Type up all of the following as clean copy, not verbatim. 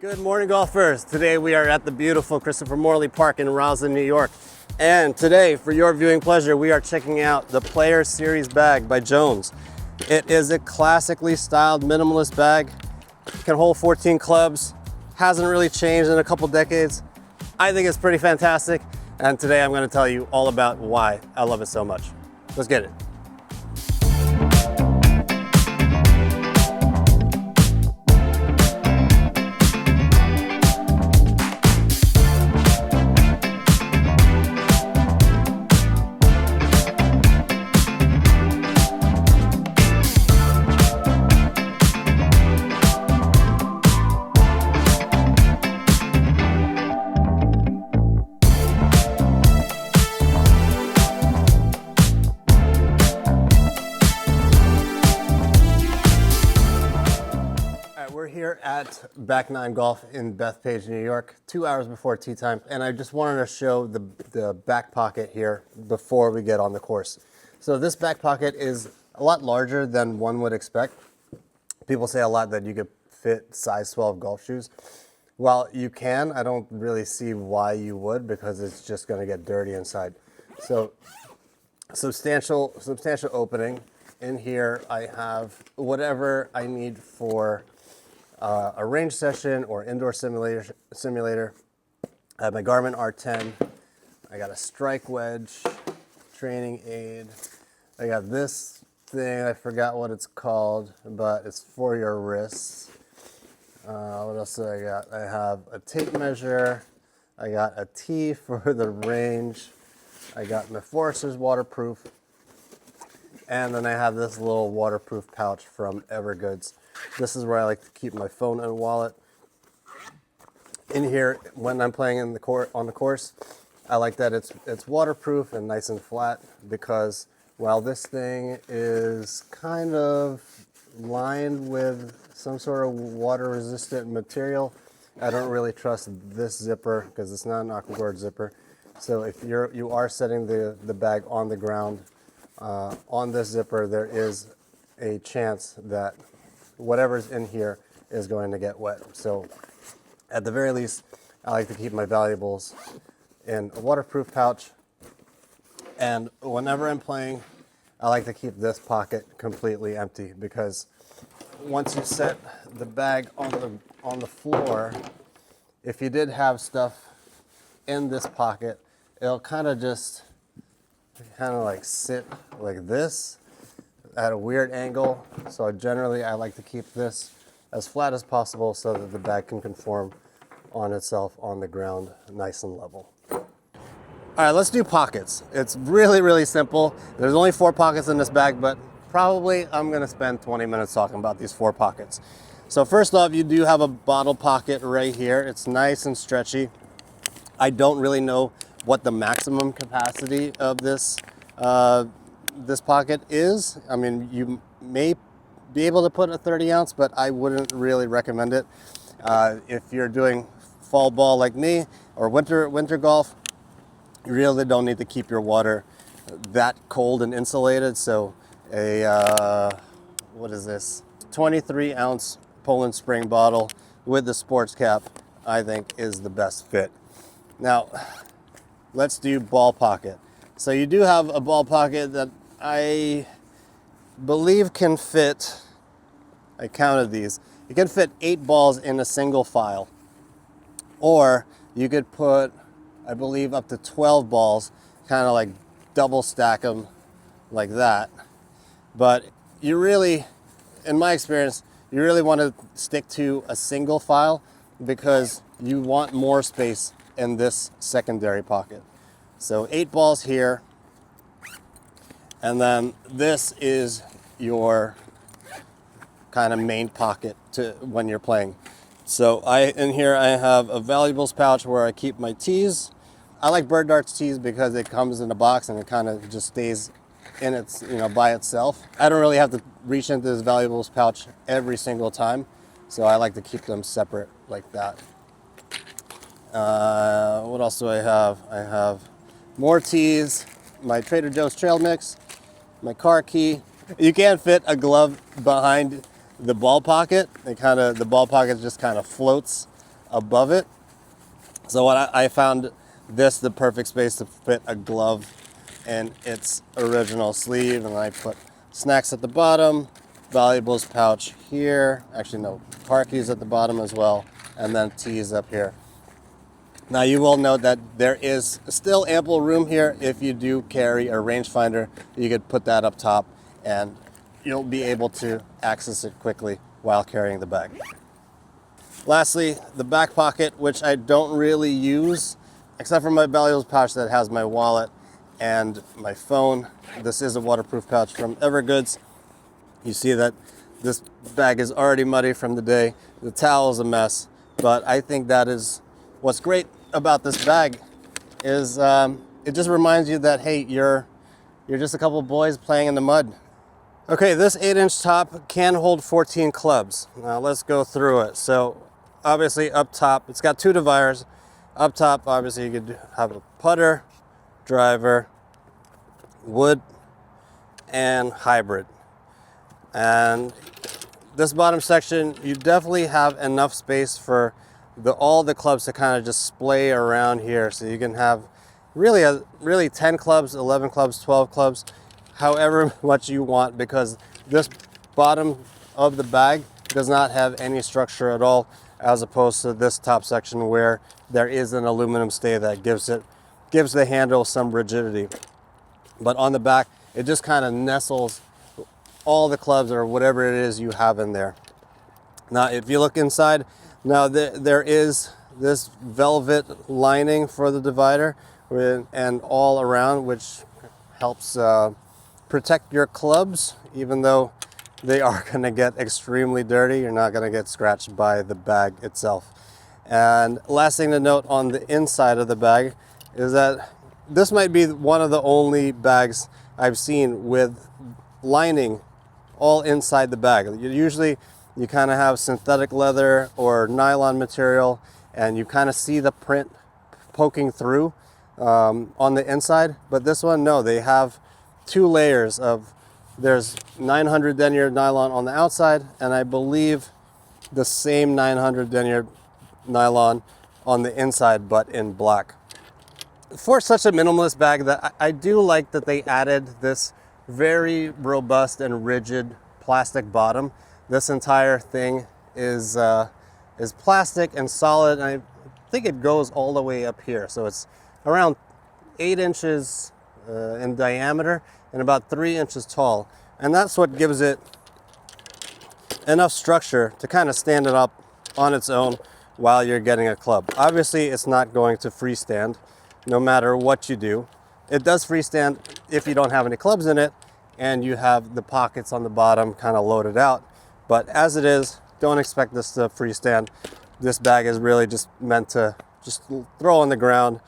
Good morning, golfers. Today we are at the beautiful Christopher Morley Park in Roslyn, New York. And today, for your viewing pleasure, we are checking out the Player Series bag by Jones. It is a classically styled minimalist bag. It can hold 14 clubs. Hasn't really changed in a couple decades. I think it's pretty fantastic. And today I'm going to tell you all about why I love it so much. Let's get it. We're here at Back 9 Golf in Bethpage, New York, 2 hours before tee time, and I just wanted to show the back pocket here before we get on the course. So this back pocket is a lot larger than one would expect. People say a lot that you could fit size 12 golf shoes. Well, you can. I don't really see why you would, because it's just going to get dirty inside. So substantial opening. In here I have whatever I need for a range session or indoor simulator. I have my Garmin R10. I got a strike wedge, training aid. I got this thing, I forgot what it's called, but it's for your wrists. What else do I got? I have a tape measure. I got a tee for the range. I got my Forrester's waterproof. And then I have this little waterproof pouch from Evergoods. This is where I like to keep my phone and wallet. In here, when I'm playing on the course, I like that it's waterproof and nice and flat, because while this thing is kind of lined with some sort of water-resistant material, I don't really trust this zipper because it's not an aquaguard zipper. So if you are setting the bag on the ground, on this zipper, there is a chance that whatever's in here is going to get wet. So at the very least, I like to keep my valuables in a waterproof pouch. And whenever I'm playing, I like to keep this pocket completely empty, because once you set the bag on the floor, if you did have stuff in this pocket, it'll kind of like sit like this at a weird angle. So generally I like to keep this as flat as possible so that the bag can conform on itself on the ground, nice and level. All right, let's do pockets. It's really, really simple. There's only 4 pockets in this bag, but probably I'm gonna spend 20 minutes talking about these 4 pockets. So first off, you do have a bottle pocket right here. It's nice and stretchy. I don't really know what the maximum capacity of this pocket is. I mean, you may be able to put a 30 ounce, but I wouldn't really recommend it. If you're doing fall ball like me, or winter golf, you really don't need to keep your water that cold and insulated. So what is this? 23 ounce Poland Spring bottle with the sports cap, I think, is the best fit. Now, let's do ball pocket. So you do have a ball pocket that I believe can fit, I counted these, you can fit 8 balls in a single file. Or you could put, I believe, up to 12 balls, kind of like double stack them like that. But you really, in my experience, you really want to stick to a single file, because you want more space in this secondary pocket. So 8 balls here, and then this is your kind of main pocket to when you're playing. So in here I have a valuables pouch where I keep my tees. I like Bird Darts tees because it comes in a box and it kind of just stays in its, by itself. I don't really have to reach into this valuables pouch every single time, so I like to keep them separate like that. What else do I have? I have more tees, my Trader Joe's trail mix, my car key. You can't fit a glove behind the ball pocket. The ball pocket just kind of floats above it. So what I found this the perfect space to fit a glove in its original sleeve, and I put snacks at the bottom, valuables pouch here, actually no, car keys at the bottom as well, and then tees up here. Now you will note that there is still ample room here. If you do carry a rangefinder, you could put that up top and you'll be able to access it quickly while carrying the bag. Lastly, the back pocket, which I don't really use, except for my valuables pouch that has my wallet and my phone. This is a waterproof pouch from Evergoods. You see that this bag is already muddy from the day. The towel is a mess, but I think that is what's great about this bag is it just reminds you that, hey, you're just a couple of boys playing in the mud. Okay, this 8-inch top can hold 14 clubs. Now let's go through it. So obviously up top, it's got 2 dividers. Up top, obviously you could have a putter, driver, wood, and hybrid. And this bottom section, you definitely have enough space for all the clubs to kind of just splay around here. So you can have really 10 clubs, 11 clubs, 12 clubs, however much you want, because this bottom of the bag does not have any structure at all, as opposed to this top section where there is an aluminum stay that gives the handle some rigidity. But on the back, it just kind of nestles all the clubs or whatever it is you have in there. Now, if you look inside, now there is this velvet lining for the divider and all around, which helps protect your clubs, even though they are going to get extremely dirty. You're not going to get scratched by the bag itself. And last thing to note on the inside of the bag is that this might be one of the only bags I've seen with lining all inside the bag. Usually you kind of have synthetic leather or nylon material, and you kind of see the print poking through on the inside. But this one, no, they have 2 layers of, there's 900 denier nylon on the outside, and I believe the same 900 denier nylon on the inside, but in black. For such a minimalist bag, that I do like that they added this very robust and rigid plastic bottom. This entire thing is plastic and solid, and I think it goes all the way up here. So it's around 8 inches in diameter and about 3 inches tall. And that's what gives it enough structure to kind of stand it up on its own while you're getting a club. Obviously, it's not going to freestand no matter what you do. It does freestand if you don't have any clubs in it and you have the pockets on the bottom kind of loaded out. But as it is, don't expect this to freestand. This bag is really just meant to just throw on the ground,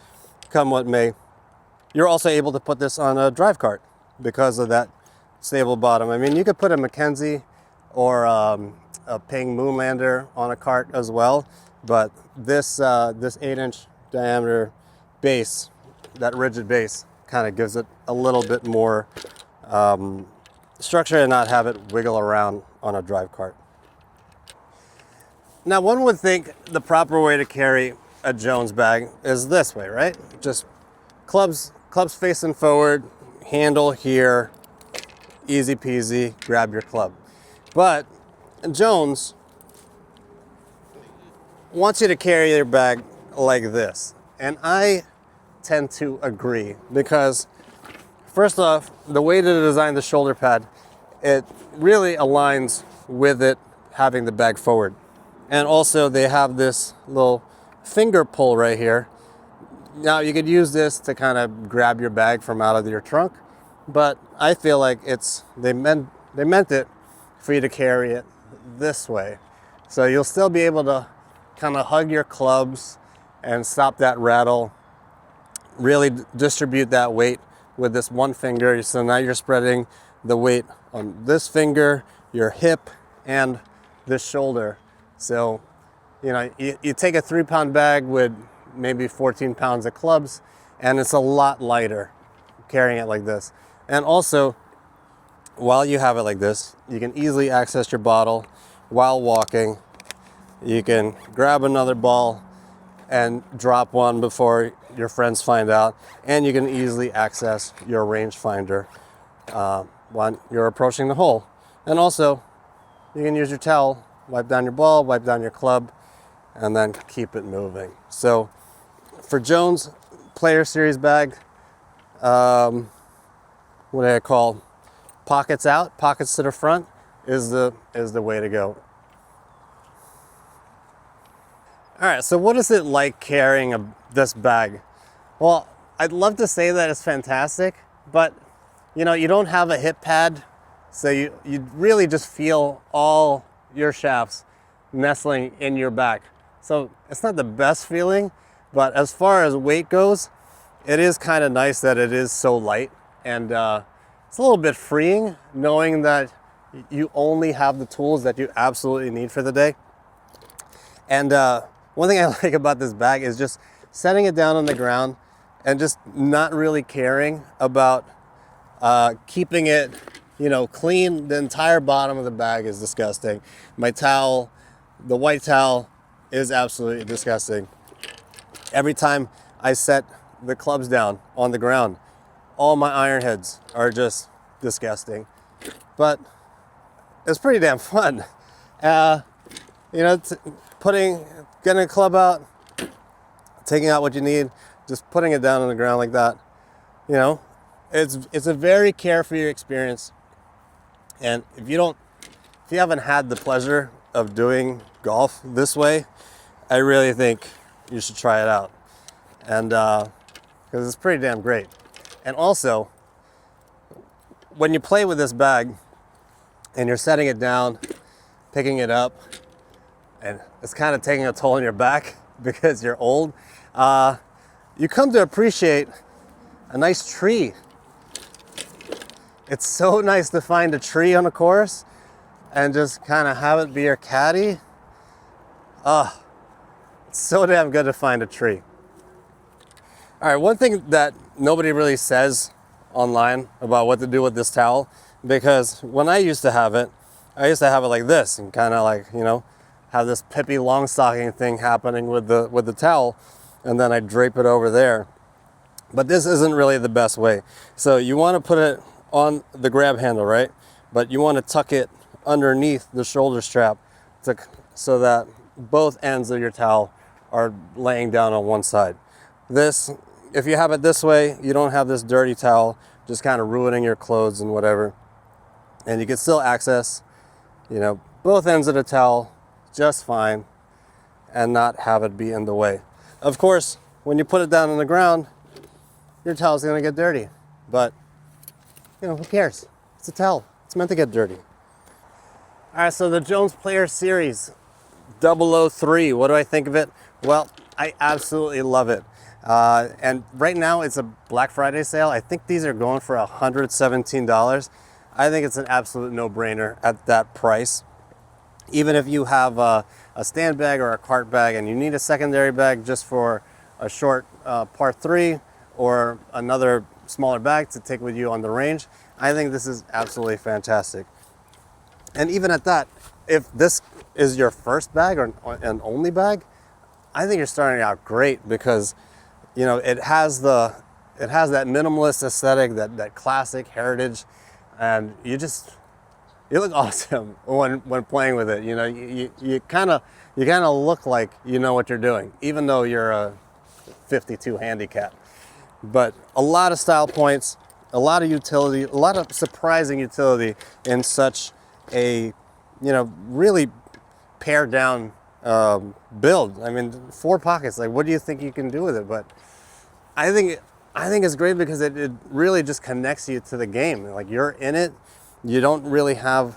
come what may. You're also able to put this on a drive cart because of that stable bottom. I mean, you could put a Mackenzie or a Ping Moonlander on a cart as well, but this 8-inch diameter base, that rigid base, kind of gives it a little bit more structure and not have it wiggle around on a drive cart. Now, one would think the proper way to carry a Jones bag is this way, right? Just clubs facing forward, handle here, easy peasy, grab your club. But Jones wants you to carry your bag like this. And I tend to agree because, first off, the way to design the shoulder pad, it really aligns with it having the bag forward. And also they have this little finger pull right here. Now you could use this to kind of grab your bag from out of your trunk, but I feel like they meant it for you to carry it this way. So you'll still be able to kind of hug your clubs and stop that rattle, really distribute that weight with this one finger. So now you're spreading the weight on this finger, your hip, and this shoulder. So, you know, you take a 3-pound bag with maybe 14 pounds of clubs, and it's a lot lighter carrying it like this. And also, while you have it like this, you can easily access your bottle while walking. You can grab another ball and drop one before your friends find out, and you can easily access your rangefinder when you're approaching the hole. And also, you can use your towel, wipe down your ball, wipe down your club, and then keep it moving. So for Jones Player Series bag, what do I call, pockets out, pockets to the front is the way to go. All right, so what is it like carrying this bag? Well, I'd love to say that it's fantastic, but you know, you don't have a hip pad, so you really just feel all your shafts nestling in your back. So it's not the best feeling, but as far as weight goes, it is kind of nice that it is so light, and it's a little bit freeing knowing that you only have the tools that you absolutely need for the day. And one thing I like about this bag is just setting it down on the ground and just not really caring about keeping it, you know, clean. The entire bottom of the bag is disgusting. My towel, the white towel, is absolutely disgusting. Every time I set the clubs down on the ground, all my iron heads are just disgusting. But it's pretty damn fun. You know, getting a club out, taking out what you need, just putting it down on the ground like that. You know, it's a very carefree experience. And if you haven't had the pleasure of doing golf this way, I really think you should try it out. And because it's pretty damn great. And also, when you play with this bag and you're setting it down, picking it up, and it's kind of taking a toll on your back because you're old, you come to appreciate a nice tree. It's so nice to find a tree on a course and just kind of have it be your caddy. It's so damn good to find a tree. All right, one thing that nobody really says online about what to do with this towel, because when I used to have it like this and kind of like, you know, have this Pippi Longstocking thing happening with the towel, and then I drape it over there. But this isn't really the best way. So you want to put it on the grab handle, right? But you want to tuck it underneath the shoulder strap so that both ends of your towel are laying down on one side. If you have it this way, you don't have this dirty towel just kind of ruining your clothes and whatever. And you can still access, you know, both ends of the towel just fine and not have it be in the way. Of course, when you put it down on the ground, your towel's gonna get dirty, but you know, who cares? It's a towel, it's meant to get dirty. All right, so the Jones Player Series 003, what do I think of it? Well, I absolutely love it. And right now it's a Black Friday sale. I think these are going for $117. I think it's an absolute no-brainer at that price. Even if you have a stand bag or a cart bag and you need a secondary bag just for a short par 3 or another smaller bag to take with you on the range, I think this is absolutely fantastic. And even at that, if this is your first bag or an only bag, I think you're starting out great, because you know, it has that minimalist aesthetic, that classic heritage, and you look awesome when playing with it. You know, you kind of look like you know what you're doing, even though you're a 52 handicap. But a lot of style points, a lot of utility, a lot of surprising utility in such a, you know, really pared down build. I mean, 4 pockets. Like, what do you think you can do with it? But I think it's great because it really just connects you to the game. Like, you're in it. You don't really have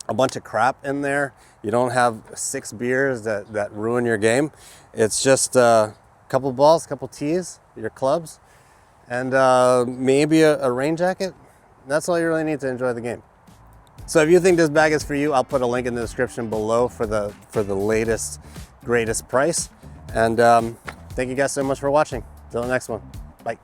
a bunch of crap in there. You don't have 6 beers that ruin your game. It's just a couple balls, couple tees, your clubs, and maybe a rain jacket. That's all you really need to enjoy the game. So if you think this bag is for you, I'll put a link in the description below for the latest, greatest price. And thank you guys so much for watching. Till the next one. Bye.